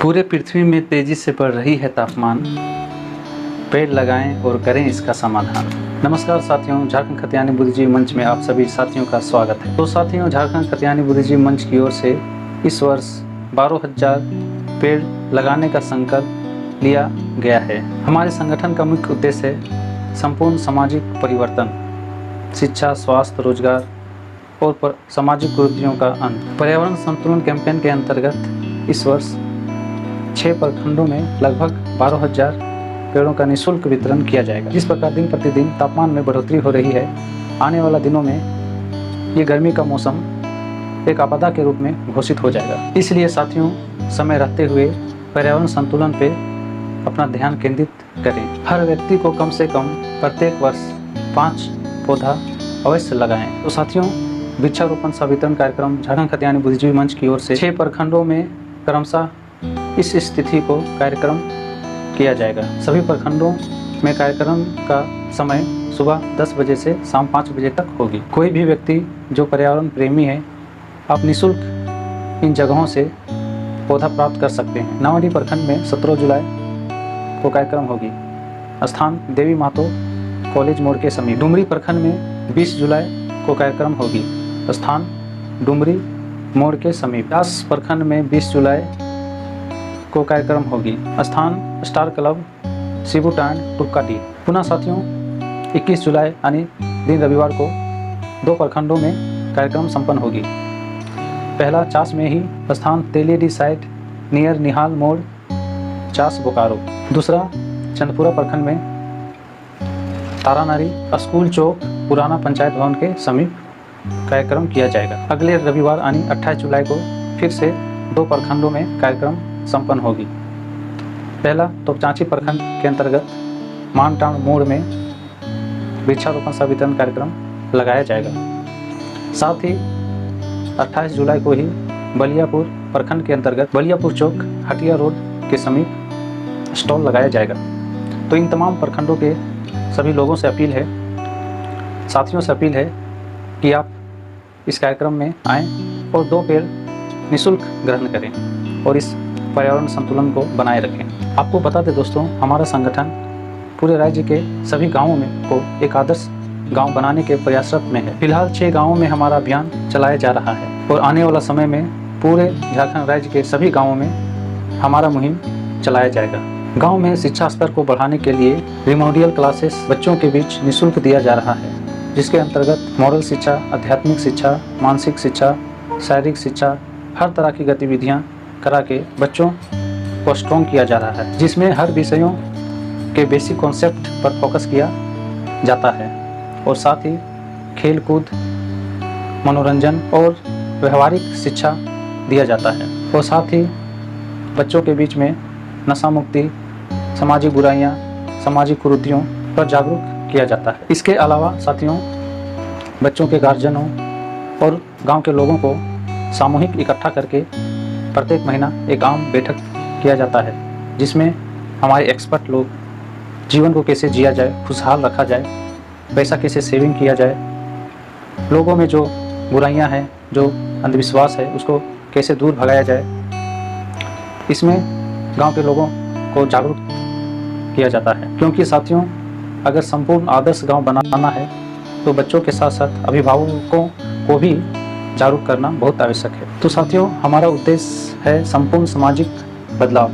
पूरे पृथ्वी में तेजी से बढ़ रही है तापमान, पेड़ लगाएं और करें इसका समाधान। नमस्कार साथियों, झारखंड खतियानी बुद्धिजीवी मंच में आप सभी साथियों का स्वागत है। तो साथियों, झारखंड खतियानी बुद्धिजीवी मंच की ओर से इस वर्ष 12,000 पेड़ लगाने का संकल्प लिया गया है। हमारे संगठन का मुख्य उद्देश्य है संपूर्ण सामाजिक परिवर्तन, शिक्षा, स्वास्थ्य, रोजगार और सामाजिक कुरीतियों का अंत। पर्यावरण संतुलन कैंपेन के अंतर्गत इस वर्ष 6 प्रखंडों में लगभग 12,000 पेड़ों का निःशुल्क वितरण किया जाएगा। जिस प्रकार दिन प्रतिदिन तापमान में बढ़ोतरी हो रही है, आने वाले दिनों में ये गर्मी का मौसम एक आपदा के रूप में घोषित हो जाएगा। इसलिए साथियों, समय रहते हुए पर्यावरण संतुलन पे अपना ध्यान केंद्रित करें। हर व्यक्ति को कम से कम प्रत्येक वर्ष 5 पौधा अवश्य लगाएं। तो साथियों, वृक्षारोपण सह वितरण कार्यक्रम झारखंड खतियानी बुद्धिजीवी मंच की ओर से 6 प्रखंडों में क्रमशः इस स्थिति को कार्यक्रम किया जाएगा। सभी प्रखंडों में कार्यक्रम का समय सुबह 10 बजे से शाम 5 बजे तक होगी। कोई भी व्यक्ति जो पर्यावरण प्रेमी है, आप निःशुल्क इन जगहों से पौधा प्राप्त कर सकते हैं। नावाडी प्रखंड में 17 जुलाई को कार्यक्रम होगी। स्थान देवी महतो कॉलेज मोड़ के समीप। डुमरी प्रखंड में 20 जुलाई को कार्यक्रम होगी। स्थान डुमरी मोड़ के समीप। व्यास प्रखंड में 20 जुलाई को कार्यक्रम होगी। स्थान स्टार क्लब शिबूटांड टुक्काडी। पुनः साथियों, 21 जुलाई यानी दिन रविवार को 2 प्रखंडों में कार्यक्रम संपन्न होगी। पहला चास में ही, स्थान तेलीडी साइड नियर निहाल मोड़, चास बोकारो। दूसरा चंदपुरा प्रखंड में तारानारी स्कूल चौक पुराना पंचायत भवन के समीप कार्यक्रम किया जाएगा। अगले रविवार यानी 28 जुलाई को फिर से 2 प्रखंडों में कार्यक्रम संपन्न होगी। पहला तोपचांची प्रखंड के अंतर्गत मानटाण मोड़ में वृक्षारोपण सह वितरण कार्यक्रम लगाया जाएगा। साथ ही 28 जुलाई को ही बलियापुर प्रखंड के अंतर्गत बलियापुर चौक हटिया रोड के समीप स्टॉल लगाया जाएगा। तो इन तमाम प्रखंडों के सभी लोगों से अपील है, साथियों से अपील है कि आप इस कार्यक्रम में आएँ और 2 पेड़ निःशुल्क ग्रहण करें और इस पर्यावरण संतुलन को बनाए रखें। आपको बता दें दोस्तों, हमारा संगठन पूरे राज्य के सभी गांवों में को एक आदर्श गांव बनाने के प्रयासरत में है। फिलहाल 6 गांवों में हमारा अभियान चलाया जा रहा है और आने वाला समय में पूरे झारखंड राज्य के सभी गाँवों में हमारा मुहिम चलाया जाएगा। गाँव में शिक्षा स्तर को बढ़ाने के लिए रिमोडियल क्लासेस बच्चों के बीच निःशुल्क दिया जा रहा है, जिसके अंतर्गत मॉरल शिक्षा, आध्यात्मिक शिक्षा, मानसिक शिक्षा, शारीरिक शिक्षा, हर तरह की गतिविधियाँ करा के बच्चों को स्ट्रॉन्ग किया जा रहा है, जिसमें हर विषयों के बेसिक कॉन्सेप्ट पर फोकस किया जाता है और साथ ही खेल कूद, मनोरंजन और व्यवहारिक शिक्षा दिया जाता है और साथ ही बच्चों के बीच में नशा मुक्ति, सामाजिक बुराइयां, सामाजिक कुरीतियों पर जागरूक किया जाता है। इसके अलावा साथियों, बच्चों के गार्जियनों और गांव के लोगों को सामूहिक इकट्ठा करके प्रत्येक महीना एक आम बैठक किया जाता है, जिसमें हमारे एक्सपर्ट लोग जीवन को कैसे जिया जाए, खुशहाल रखा जाए, पैसा कैसे सेविंग किया जाए, लोगों में जो बुराइयां हैं, जो अंधविश्वास है, उसको कैसे दूर भगाया जाए, इसमें गांव के लोगों को जागरूक किया जाता है। क्योंकि साथियों, अगर संपूर्ण आदर्श गांव बनाना है तो बच्चों के साथ साथ अभिभावकों को भी जागरूक करना बहुत आवश्यक है। तो साथियों, हमारा उद्देश्य है संपूर्ण सामाजिक बदलाव,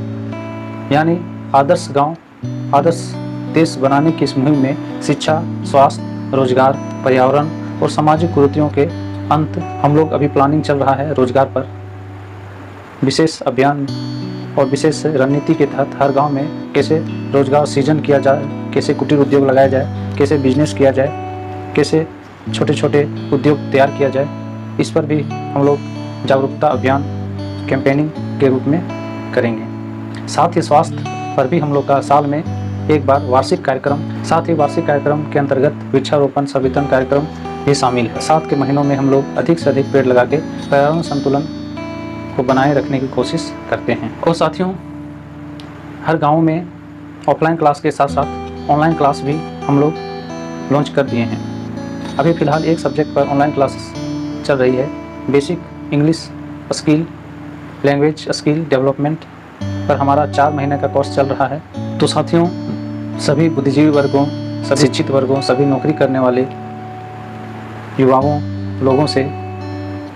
यानी आदर्श गांव, आदर्श देश बनाने की इस मुहिम में शिक्षा, स्वास्थ्य, रोजगार, पर्यावरण और सामाजिक कुरीतियों के अंत। हम लोग अभी प्लानिंग चल रहा है रोजगार पर विशेष अभियान और विशेष रणनीति के तहत हर गांव में कैसे रोजगार सृजन किया जाए, कैसे कुटीर उद्योग लगाया जाए, कैसे बिजनेस किया जाए, कैसे छोटे छोटे उद्योग तैयार किया जाए, इस पर भी हम लोग जागरूकता अभियान कैंपेनिंग के रूप में करेंगे। साथ ही स्वास्थ्य पर भी हम लोग का साल में एक बार वार्षिक कार्यक्रम, साथ ही वार्षिक कार्यक्रम के अंतर्गत वृक्षारोपण सह वितरण कार्यक्रम भी शामिल है। 7 के महीनों में हम लोग अधिक से अधिक पेड़ लगा के पर्यावरण संतुलन को बनाए रखने की कोशिश करते हैं। और साथियों, हर गाँव में ऑफलाइन क्लास के साथ साथ ऑनलाइन क्लास भी हम लोग लॉन्च कर दिए हैं। अभी फ़िलहाल एक सब्जेक्ट पर ऑनलाइन क्लासेस चल रही है, basic English skill, language skill development पर हमारा 4 महीने का कोर्स चल रहा है। तो साथियों, सभी बुद्धिजीवी वर्गों, सभी शिक्षित वर्गों, सभी नौकरी करने वाले युवाओं लोगों से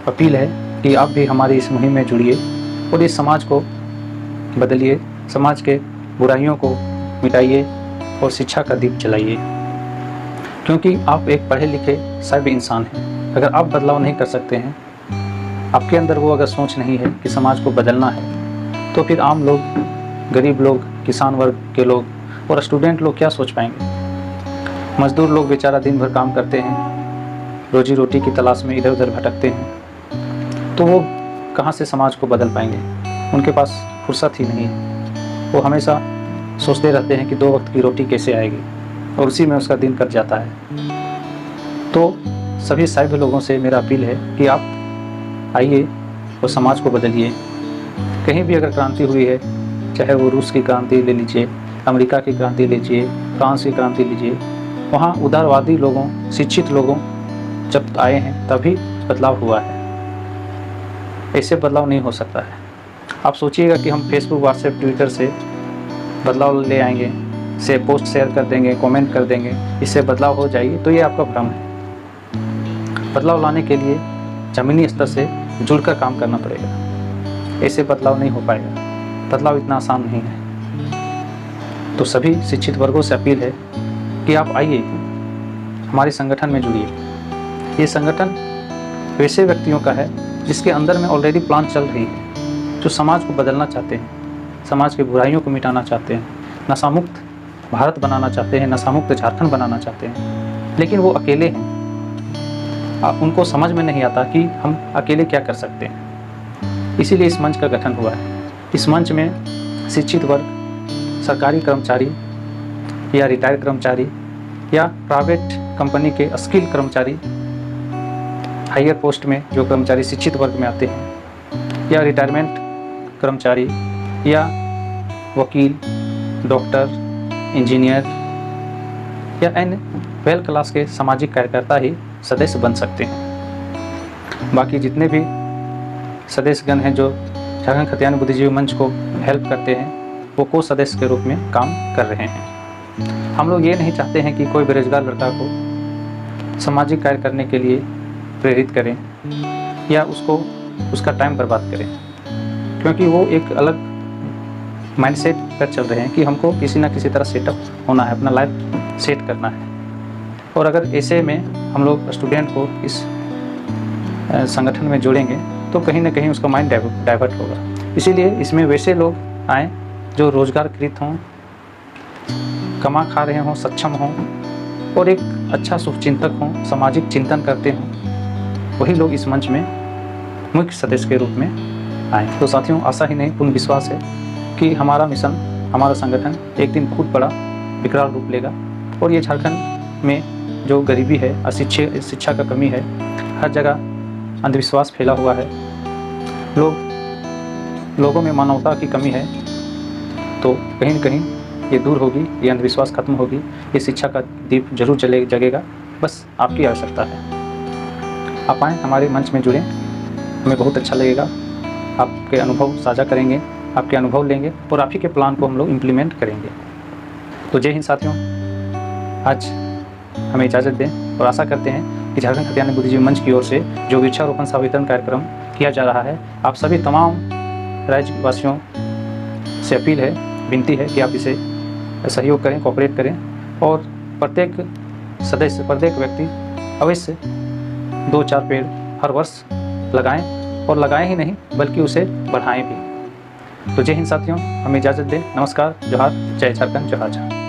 अपील है कि आप भी हमारी इस मुहिम में जुड़िए और इस समाज को बदलिए, समाज के बुराइयों को मिटाइए और शिक्षा का दीप जलाइए। क्योंकि आप एक पढ़े लिखे सभ्य इंसान हैं। अगर आप बदलाव नहीं कर सकते हैं, आपके अंदर वो अगर सोच नहीं है कि समाज को बदलना है, तो फिर आम लोग, गरीब लोग, किसान वर्ग के लोग और स्टूडेंट लोग क्या सोच पाएंगे। मजदूर लोग बेचारा दिन भर काम करते हैं, रोजी रोटी की तलाश में इधर उधर भटकते हैं, तो वो कहाँ से समाज को बदल पाएंगे। उनके पास फुर्सत ही नहीं है। वो हमेशा सोचते रहते हैं कि 2 वक्त की रोटी कैसे आएगी, और उसी में उसका दिन कट जाता है। तो सभी सभ्य लोगों से मेरा अपील है कि आप आइए और समाज को बदलिए। कहीं भी अगर क्रांति हुई है, चाहे वो रूस की क्रांति ले लीजिए, अमेरिका की क्रांति लीजिए, फ्रांस की क्रांति लीजिए, वहाँ उदारवादी लोगों, शिक्षित लोगों जब आए हैं तभी बदलाव हुआ है। ऐसे बदलाव नहीं हो सकता है। आप सोचिएगा कि हम फेसबुक, व्हाट्सएप, ट्विटर से बदलाव ले आएंगे, से पोस्ट शेयर कर देंगे, कमेंट कर देंगे, इससे बदलाव हो जाएगी, तो ये आपका भ्रम है। बदलाव लाने के लिए ज़मीनी स्तर से जुड़कर काम करना पड़ेगा। ऐसे बदलाव नहीं हो पाएगा। बदलाव इतना आसान नहीं है। तो सभी शिक्षित वर्गों से अपील है कि आप आइए, हमारे संगठन में जुड़िए। ये संगठन वैसे व्यक्तियों का है जिसके अंदर में ऑलरेडी प्लान चल रही है, जो समाज को बदलना चाहते हैं, समाज की बुराइयों को मिटाना चाहते हैं, नशा मुक्त भारत बनाना चाहते हैं, नशा मुक्त झारखंड बनाना चाहते हैं, लेकिन वो अकेले हैं। उनको समझ में नहीं आता कि हम अकेले क्या कर सकते हैं। इसीलिए इस मंच का गठन हुआ है। इस मंच में शिक्षित वर्ग, सरकारी कर्मचारी या रिटायर्ड कर्मचारी या प्राइवेट कंपनी के स्किल कर्मचारी, हायर पोस्ट में जो कर्मचारी शिक्षित वर्ग में आते हैं, या रिटायरमेंट कर्मचारी, या वकील, डॉक्टर, इंजीनियर या अन्य वेल क्लास के सामाजिक कार्यकर्ता ही सदस्य बन सकते हैं। बाकी जितने भी सदस्यगण हैं जो झारखंड खतियानी बुद्धिजीवी मंच को हेल्प करते हैं, वो को सदस्य के रूप में काम कर रहे हैं। हम लोग ये नहीं चाहते हैं कि कोई बेरोजगार लड़का को सामाजिक कार्य करने के लिए प्रेरित करें या उसका टाइम बर्बाद करें, क्योंकि वो एक अलग माइंडसेट पर चल रहे हैं कि हमको किसी ना किसी तरह सेटअप होना है, अपना लाइफ सेट करना है। और अगर ऐसे में हम लोग स्टूडेंट को इस संगठन में जोड़ेंगे तो कहीं ना कहीं उसका माइंड डाइवर्ट होगा। इसीलिए इसमें वैसे लोग आएँ जो रोजगारकृत हों, कमा खा रहे हों, सक्षम हों और एक अच्छा शुभचिंतक हों, सामाजिक चिंतन करते हों, वही लोग इस मंच में मुख्य सदस्य के रूप में आए। तो साथियों, आशा ही नहीं पूर्ण विश्वास है कि हमारा मिशन, हमारा संगठन एक दिन खूब बड़ा विकराल रूप लेगा और ये झारखंड में जो गरीबी है, शिक्षा का कमी है, हर जगह अंधविश्वास फैला हुआ है, लोगों में मानवता की कमी है, तो कहीं न कहीं ये दूर होगी, ये अंधविश्वास खत्म होगी, ये शिक्षा का दीप जरूर जगेगा। बस आपकी आवश्यकता है। आप आएँ, हमारे मंच में जुड़ें, हमें बहुत अच्छा लगेगा। आपके अनुभव साझा करेंगे, आपके अनुभव लेंगे और आप ही के प्लान को हम लोग इम्प्लीमेंट करेंगे। तो जय हिंद साथियों, आज हमें इजाज़त दें और आशा करते हैं कि झारखंड खतियानी बुद्धिजीवी मंच की ओर से जो वृक्षारोपण सह वितरण कार्यक्रम किया जा रहा है, आप सभी तमाम राज्यवासियों से अपील है, विनती है कि आप इसे सहयोग करें, कोऑपरेट करें और प्रत्येक सदस्य, प्रत्येक व्यक्ति अवश्य 2-4 पेड़ हर वर्ष लगाएं और लगाएं ही नहीं बल्कि उसे बढ़ाएं भी। तो जय हिंद साथियों, हमें इजाज़त दें। नमस्कार, जोहार, जय झारखंड, जोहार।